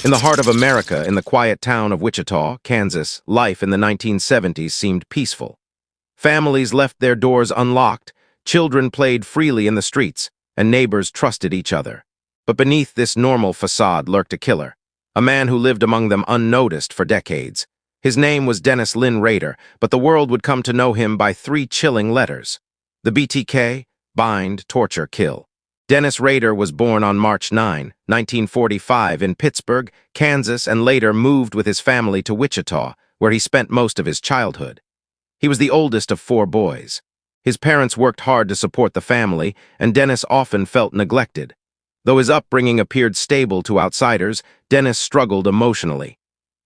In the heart of America, in the quiet town of Wichita, Kansas, life in the 1970s seemed peaceful. Families left their doors unlocked, children played freely in the streets, and neighbors trusted each other. But beneath this normal facade lurked a killer, a man who lived among them unnoticed for decades. His name was Lynn Rader, but the world would come to know him by three chilling letters: the BTK, bind, torture, kill. Dennis Rader was born on March 9, 1945 in Pittsburgh, Kansas, and later moved with his family to Wichita, where he spent most of his childhood. He was the oldest of four boys. His parents worked hard to support the family, and Dennis often felt neglected. Though his upbringing appeared stable to outsiders, Dennis struggled emotionally.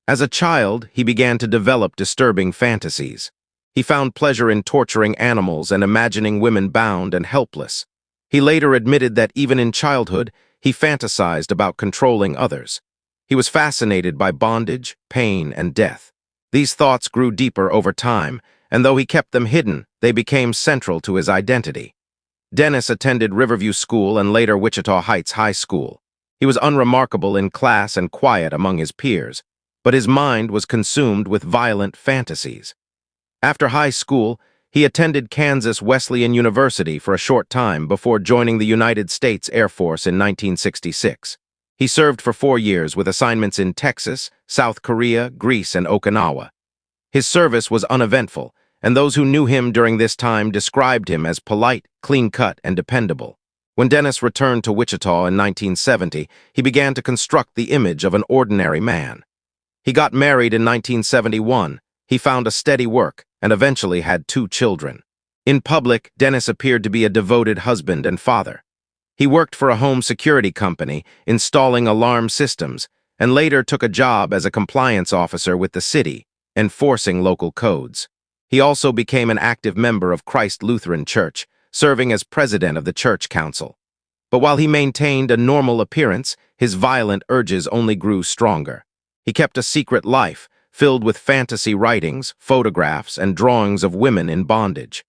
As a child, he began to develop disturbing fantasies. He found pleasure in torturing animals and imagining women bound and helpless. He later admitted that even in childhood, he fantasized about controlling others. He was fascinated by bondage, pain, and death. These thoughts grew deeper over time, and though he kept them hidden, they became central to his identity. Dennis attended Riverview School and later Wichita Heights High School. He was unremarkable in class and quiet among his peers, but his mind was consumed with violent fantasies. After high school, he attended Kansas Wesleyan University for a short time before joining the United States Air Force in 1966. He served for 4 years with assignments in Texas, South Korea, Greece, and Okinawa. His service was uneventful, and those who knew him during this time described him as polite, clean-cut, and dependable. When Dennis returned to Wichita in 1970, he began to construct the image of an ordinary man. He got married in 1971. He found a steady work and eventually had 2 children. In public, Dennis appeared to be a devoted husband and father. He worked for a home security company, installing alarm systems, and later took a job as a compliance officer with the city, enforcing local codes. He also became an active member of Christ Lutheran Church, serving as president of the church council. But while he maintained a normal appearance, his violent urges only grew stronger. He kept a secret life, filled with fantasy writings, photographs, and drawings of women in bondage.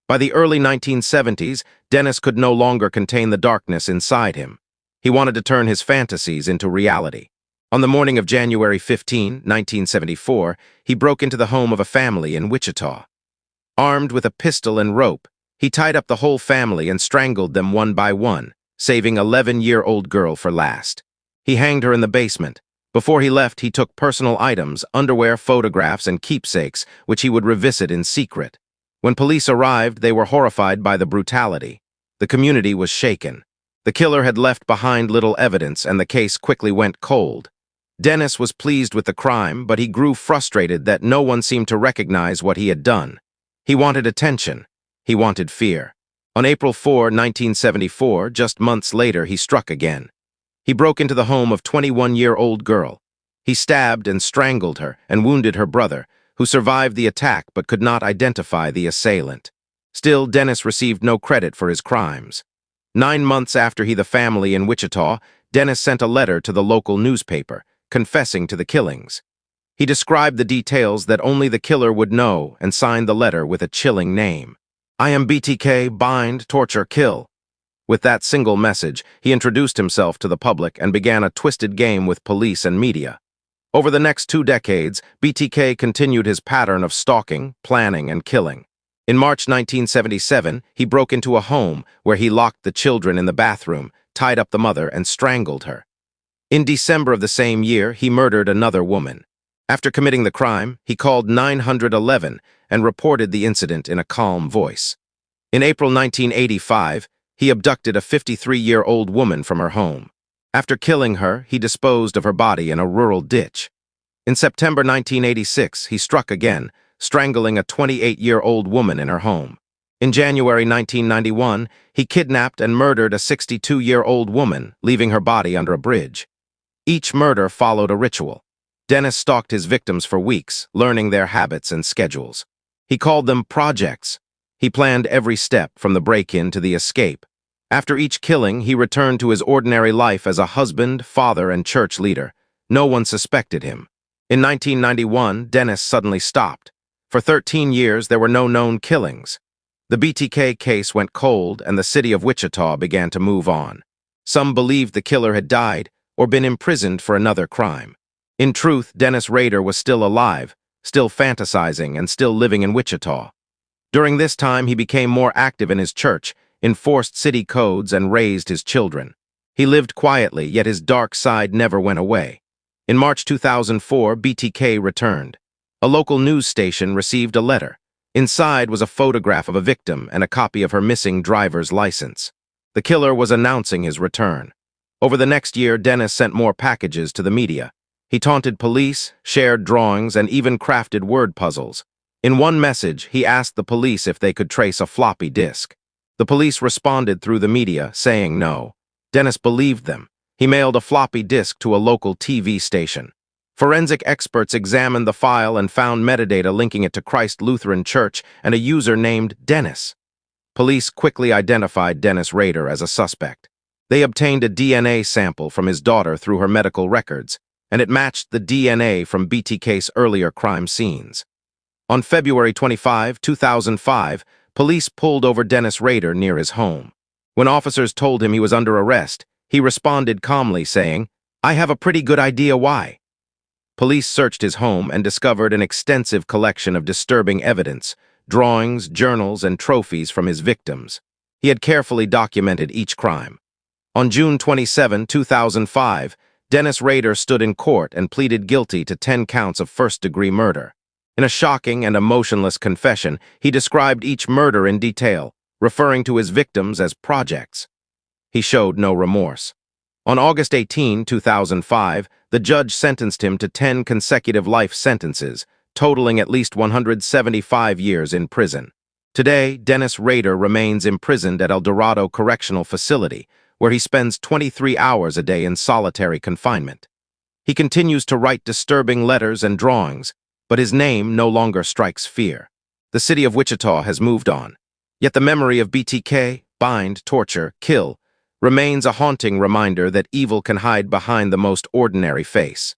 By the early 1970s, Dennis could no longer contain the darkness inside him. He wanted to turn his fantasies into reality. On the morning of January 15, 1974, he broke into the home of a family in Wichita. Armed with a pistol and rope, he tied up the whole family and strangled them one by one, saving an 11-year-old girl for last. He hanged her in the basement. Before he left, he took personal items, underwear, photographs, and keepsakes, which he would revisit in secret. When police arrived, they were horrified by the brutality. The community was shaken. The killer had left behind little evidence, and the case quickly went cold. Dennis was pleased with the crime, but he grew frustrated that no one seemed to recognize what he had done. He wanted attention. He wanted fear. On April 4, 1974, just months later, he struck again. He broke into the home of a 21-year-old girl. He stabbed and strangled her and wounded her brother, who survived the attack but could not identify the assailant. Still, Dennis received no credit for his crimes. 9 months after the family in Wichita, Dennis sent a letter to the local newspaper, confessing to the killings. He described the details that only the killer would know and signed the letter with a chilling name: "I am BTK, bind, torture, kill." With that single message, he introduced himself to the public and began a twisted game with police and media. Over the next 2 decades, BTK continued his pattern of stalking, planning, and killing. In March 1977, he broke into a home where he locked the children in the bathroom, tied up the mother, and strangled her. In December of the same year, he murdered another woman. After committing the crime, he called 911 and reported the incident in a calm voice. In April 1985, he abducted a 53-year-old woman from her home. After killing her, he disposed of her body in a rural ditch. In September 1986, he struck again, strangling a 28-year-old woman in her home. In January 1991, he kidnapped and murdered a 62-year-old woman, leaving her body under a bridge. Each murder followed a ritual. Dennis stalked his victims for weeks, learning their habits and schedules. He called them projects. He planned every step, from the break-in to the escape. After each killing, he returned to his ordinary life as a husband, father, and church leader. No one suspected him. In 1991, Dennis suddenly stopped. For 13 years, there were no known killings. The BTK case went cold, and the city of Wichita began to move on. Some believed the killer had died, or been imprisoned for another crime. In truth, Dennis Rader was still alive, still fantasizing, and still living in Wichita. During this time, he became more active in his church, enforced city codes, and raised his children. He lived quietly, yet his dark side never went away. In March 2004, BTK returned. A local news station received a letter. Inside was a photograph of a victim and a copy of her missing driver's license. The killer was announcing his return. Over the next year, Dennis sent more packages to the media. He taunted police, shared drawings, and even crafted word puzzles. In one message, he asked the police if they could trace a floppy disk. The police responded through the media, saying no. Dennis believed them. He mailed a floppy disk to a local TV station. Forensic experts examined the file and found metadata linking it to Christ Lutheran Church and a user named Dennis. Police quickly identified Dennis Rader as a suspect. They obtained a DNA sample from his daughter through her medical records, and it matched the DNA from BTK's earlier crime scenes. On February 25, 2005, police pulled over Dennis Rader near his home. When officers told him he was under arrest, he responded calmly, saying, "I have a pretty good idea why." Police searched his home and discovered an extensive collection of disturbing evidence, drawings, journals, and trophies from his victims. He had carefully documented each crime. On June 27, 2005, Dennis Rader stood in court and pleaded guilty to 10 counts of first-degree murder. In a shocking and emotionless confession, he described each murder in detail, referring to his victims as projects. He showed no remorse. On August 18, 2005, the judge sentenced him to 10 consecutive life sentences, totaling at least 175 years in prison. Today, Dennis Rader remains imprisoned at El Dorado Correctional Facility, where he spends 23 hours a day in solitary confinement. He continues to write disturbing letters and drawings, but his name no longer strikes fear. The city of Wichita has moved on. Yet the memory of BTK, bind, torture, kill, remains a haunting reminder that evil can hide behind the most ordinary face.